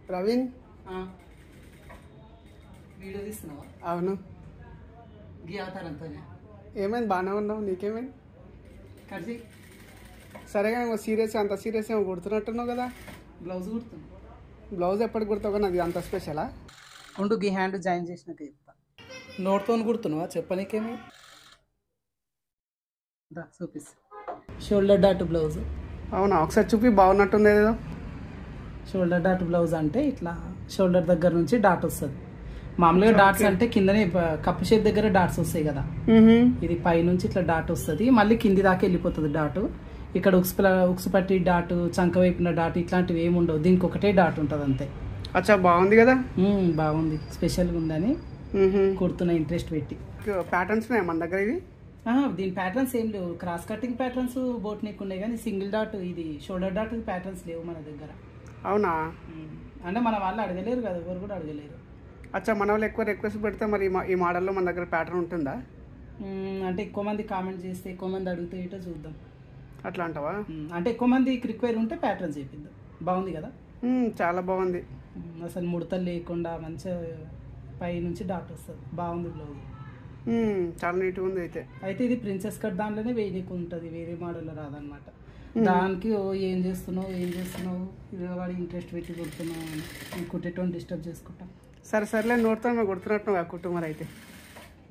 Praveen video తీస్తున్నావా? అవును. గీ అవతారంతో ఏమైంది? బాగానే ఉన్నావు, నీకేమైంది? కలిసి సరేగా సీరియస్, అంత సీరియస్ ఏమో కుడుతున్నట్టున్నావు కదా. బ్లౌజ్ కుడుతున్నా. బ్లౌజ్ ఎప్పటికి కుడతావు కానీ అది అంత స్పెషలా? ఉండు గీ హ్యాండ్ జాయిన్ చేసినాక చెప్తా. నోట్తో కుడుతున్నావా? చెప్పనీకేమి చూపిస్తా. Shoulder dot blouse. అవునా, ఒకసారి చూపి. బాగున్నట్టుంది ఏదో. షోల్డర్ డాట్ బ్లౌజ్ అంటే ఇట్లా షోల్డర్ దగ్గర నుంచి డాట్ వస్తుంది. మామూలుగా డాట్స్ అంటే కిందనే కప్పు షేప్ దగ్గర డాట్స్ వస్తాయి కదా, ఇది పై నుంచి ఇట్లా డాట్ వస్తుంది, మళ్ళీ కింది దాకా వెళ్ళిపోతుంది డాట్. ఇక్కడ ఉక్సు పట్టి డాట్, చంక వైపున డాట్ ఇట్లాంటివి ఏమి ఉండవు, దీనికి ఒకటే డాట్ ఉంటుంది అంతే. అచ్చా, బాగుంది కదా. బాగుంది, స్పెషల్గా ఉందని కుడుతున్నా ఇంట్రెస్ట్ పెట్టి. ప్యాటర్న్స్ మన దగ్గర ఇవి? దీని ప్యాటర్న్స్ ఏం లేవు. Cross cutting patterns boat neck ఉన్నాయి కానీ సింగిల్ డాట్, ఇది షోల్డర్ డాట్ ప్యాటర్న్స్ లేవు మన దగ్గర. అవునా? అంటే మన వాళ్ళు అడగలేరు కదా, ఎవరు కూడా అడగలేరు. అచ్చా, మన వాళ్ళు ఎక్కువ రిక్వెస్ట్ పెడితే మరి ఈ మోడల్లో మన దగ్గర ప్యాటర్న్ ఉంటుందా? అంటే ఎక్కువ మంది కామెంట్ చేస్తే, ఎక్కువ మంది అడిగితే ఇటో చూద్దాం. అట్లా అంటావా? అంటే ఎక్కువ మందికి రిక్వైర్ ఉంటే ప్యాటర్న్ చేపిద్దాం. బాగుంది కదా, చాలా బాగుంది. అసలు ముడతలు లేకుండా మంచిగా పై నుంచి డాట్ వస్తుంది. బాగుంది బ్లౌజ్, చాలా నీట్గా ఉంది. అయితే ఇది ప్రిన్సెస్ కట్ దాంట్లోనే వేయనీకు ఉంటుంది, వేరే మోడల్లో రాదనమాట. దానికి ఏం చేస్తున్నావు ఇది వాడి ఇంట్రెస్ట్ పెట్టి కుడుతున్నావు అని కుట్టేటోని డిస్టర్బ్ చేసుకుంటాం. సరేలే, నోట్తో మేము కుడుతున్నట్టు కుటుంబం అయితే.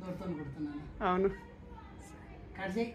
నోట్తో కుడుతున్నాను. అవును. కట్ చేయి.